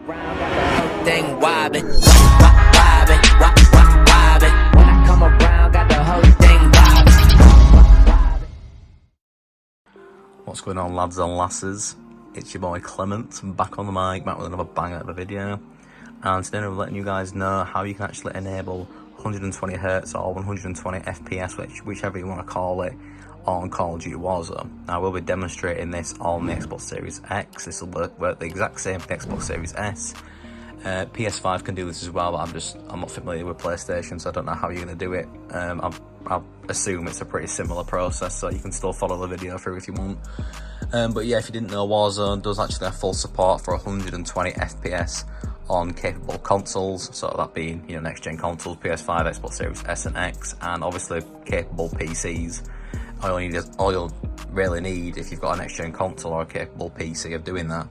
Round got the whole thing wobbling, wobbling, wobbling. When I come around, got the whole thing wobbling. What's going on, lads and lasses? It's your boy Clements. I'm back on the mic, back with another banger of a video. And today I'm letting you guys know how you can actually enable 120Hz or 120 FPS, whichever you want to call it, on Call of Duty Warzone. Now, I will be demonstrating this on the Xbox Series X. This will work the exact same for the Xbox Series S. PS5 can do this as well, but I'm not familiar with PlayStation, so I don't know how you're going to do it. I'll assume it's a pretty similar process, so you can still follow the video through if you want. But yeah, if you didn't know, Warzone does actually have full support for 120 FPS on capable consoles, so that being, you know, next gen consoles, PS5, Xbox Series S and X, and obviously capable PCs. All you'll really need if you've got a next gen console or a capable PC of doing that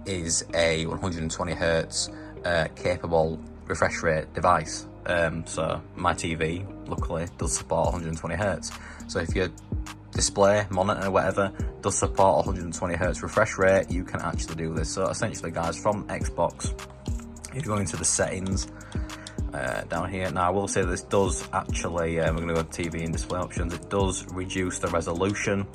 is a 120Hz capable refresh rate device. So my TV luckily does support 120Hz. So if your display, monitor, whatever does support 120Hz refresh rate, you can actually do this. So essentially, guys, from Xbox, you go into the settings down here. Now, I will say this does actually, we're going to go to TV and display options. It does reduce the resolution.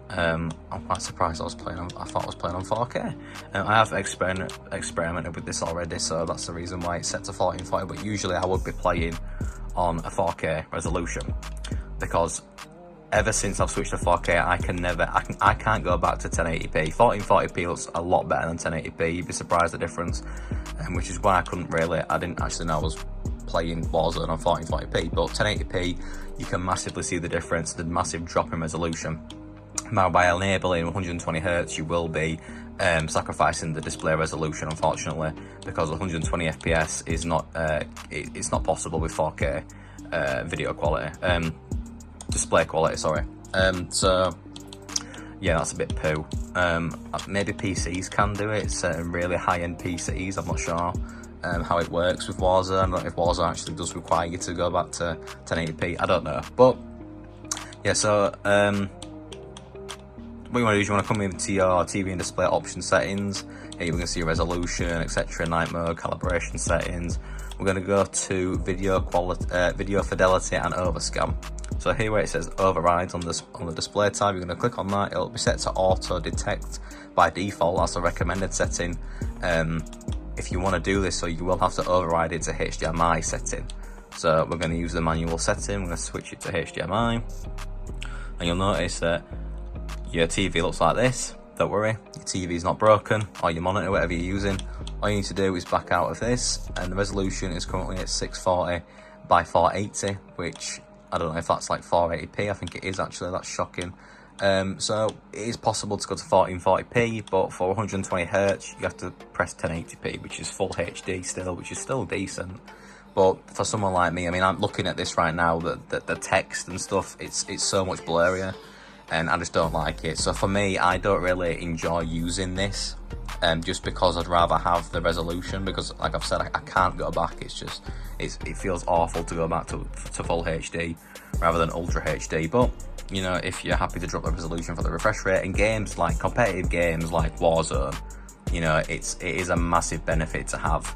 I'm quite surprised I thought I was playing on 4K. I have experimented with this already, so that's the reason why it's set to 1440, but usually I would be playing on a 4K resolution, because ever since I've switched to 4K, I can't go back to 1080p. 1440p looks a lot better than 1080p. You'd be surprised the difference, which is why I didn't actually know I was playing Warzone on 1440p. But 1080p, you can massively see the difference, the massive drop in resolution. Now, by enabling 120Hz, you will be sacrificing the display resolution, unfortunately, because 120 FPS is not it's not possible with 4K video quality. Display quality, sorry. So yeah, that's a bit poo. Maybe PCs can do it. Certain really high-end PCs, I'm not sure how it works with Warzone. I don't know if Warzone actually does require you to go back to 1080p. I don't know, but yeah. So what you want to do is you want to come into your TV and display option settings. Here you're going to see resolution, etc., night mode, calibration settings. We're going to go to video quality, video fidelity, and overscan. So here where it says overrides on the display tab, you're going to click on that. It'll be set to auto detect by default. That's the recommended setting. If you want to do this, so you will have to override it to HDMI setting. So we're going to use the manual setting. We're going to switch it to HDMI, and you'll notice that your TV looks like this. Don't worry, your TV is not broken, or your monitor, whatever you're using. All you need to do is back out of this, and the resolution is currently at 640 by 480, which I don't know if that's like 480p. I think it is actually. That's shocking. So it is possible to go to 1440p, but for 120Hz, you have to press 1080p, which is full HD still, which is still decent. But for someone like me, I mean, I'm looking at this right now, the text and stuff, it's so much blurrier, and I just don't like it. So for me, I don't really enjoy using this, just because I'd rather have the resolution, because like I've said, I can't go back. It feels awful to go back to full HD rather than ultra HD. But you know, if you're happy to drop the resolution for the refresh rate in games like competitive games like Warzone, you know, it is a massive benefit to have.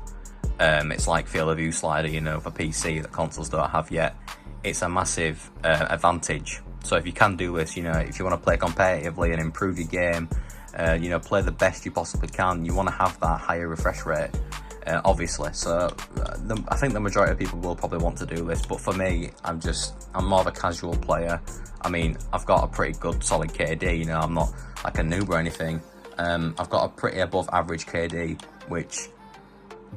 It's like field of view slider, you know, for PC that consoles don't have yet. It's a massive advantage. So if you can do this, you know, if you want to play competitively and improve your game, you know, play the best you possibly can, you want to have that higher refresh rate, obviously. So I think the majority of people will probably want to do this, but for me, I'm more of a casual player. I mean, I've got a pretty good solid KD, you know, I'm not like a noob or anything. I've got a pretty above average KD,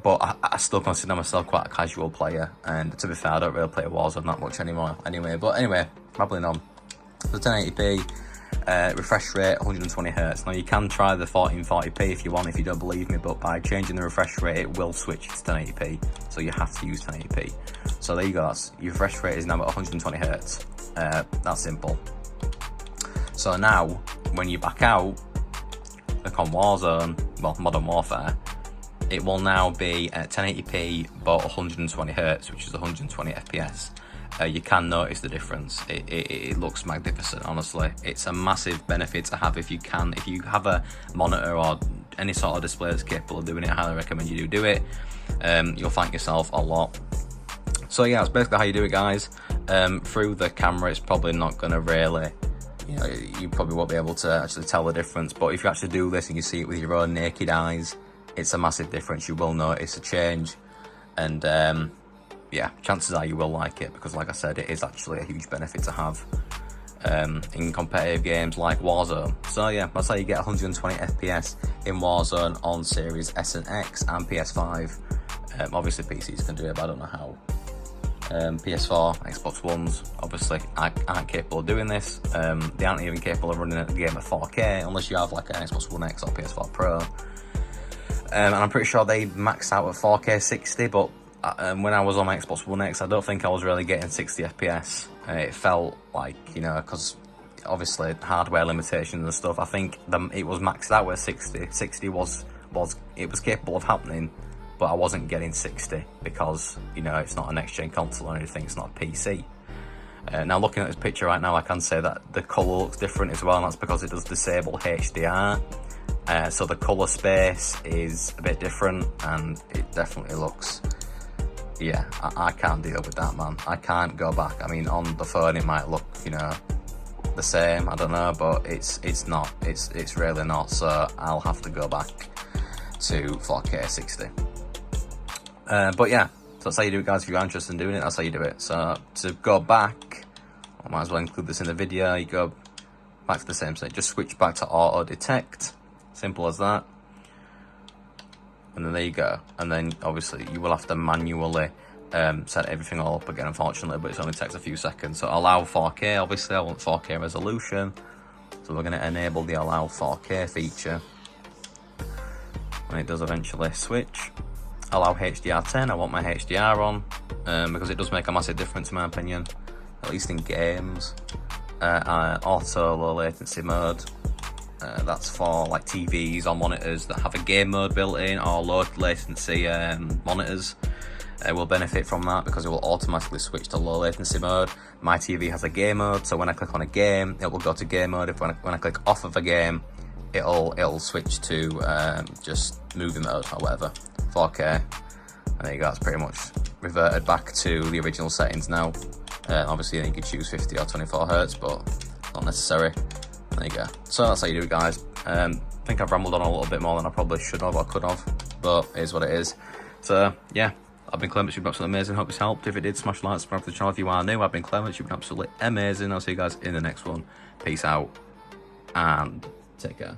but I still consider myself quite a casual player, and to be fair, I don't really play Warzone that much anymore anyway. But anyway, babbling on. The 1080p refresh rate, 120Hz. Now you can try the 1440p if you want, if you don't believe me, but by changing the refresh rate, it will switch to 1080p, so you have to use 1080p. So there you go, your refresh rate is now at 120Hz. That's simple. So now, when you back out, click on Warzone, well, Modern Warfare, it will now be at 1080p but 120Hz, which is 120 FPS. You can notice the difference. It looks magnificent, honestly. It's a massive benefit to have if you have a monitor or any sort of display that's capable of doing it, I highly recommend you do it. You'll thank yourself a lot. So yeah, that's basically how you do it, guys. Through the camera, it's probably not going to really, you probably won't be able to actually tell the difference. But if you actually do this and you see it with your own naked eyes, it's a massive difference. You will notice a change. And yeah, chances are you will like it, because like I said, it is actually a huge benefit to have in competitive games like Warzone. So yeah, that's how you get 120 FPS in Warzone on Series S and X and PS5. Obviously PCs can do it, but I don't know how. PS4, Xbox Ones, obviously aren't capable of doing this. They aren't even capable of running a game at 4K unless you have like an Xbox One X or PS4 Pro. And I'm pretty sure they maxed out at 4K 60, but when I was on my Xbox One X, I don't think I was really getting 60 FPS. It felt like, because obviously hardware limitations and stuff, I think it was maxed out at 60. 60 was capable of happening, but I wasn't getting 60 because, it's not a next-gen console or anything, it's not a PC. Now looking at this picture right now, I can say that the colour looks different as well, and that's because it does disable HDR. So the colour space is a bit different, and it definitely looks, yeah, I can't deal with that, man. I can't go back. I mean, on the phone it might look, the same, I don't know, but it's not, it's really not, so I'll have to go back to 4K 60. But yeah, so that's how you do it, guys. If you're interested in doing it, that's how you do it. So to go back, I might as well include this in the video. You go back to the same state, just switch back to auto detect, simple as that, and then there you go. And then obviously you will have to manually set everything all up again, unfortunately, but it only takes a few seconds. So allow 4K, obviously I want 4K resolution, so we're going to enable the allow 4K feature when it does eventually switch. Allow HDR10, I want my HDR on, because it does make a massive difference in my opinion, at least in games. Auto low latency mode, that's for like TVs or monitors that have a game mode built in, or low latency monitors will benefit from that, because it will automatically switch to low latency mode. My TV has a game mode, so when I click on a game, it will go to game mode. When I click off of a game, it'll switch to just movie mode or whatever, 4K. And there you go, it's pretty much reverted back to the original settings now. Obviously you can choose 50 or 24 Hz, but not necessary. There you go. So that's how you do it, guys. I think I've rambled on a little bit more than I probably should have or could have, but it is what it is. So yeah, I've been Clements, you've been absolutely amazing. Hope it's helped. If it did, smash like, subscribe to the channel if you are new. I've been Clements, you've been absolutely amazing. I'll see you guys in the next one. Peace out and take care.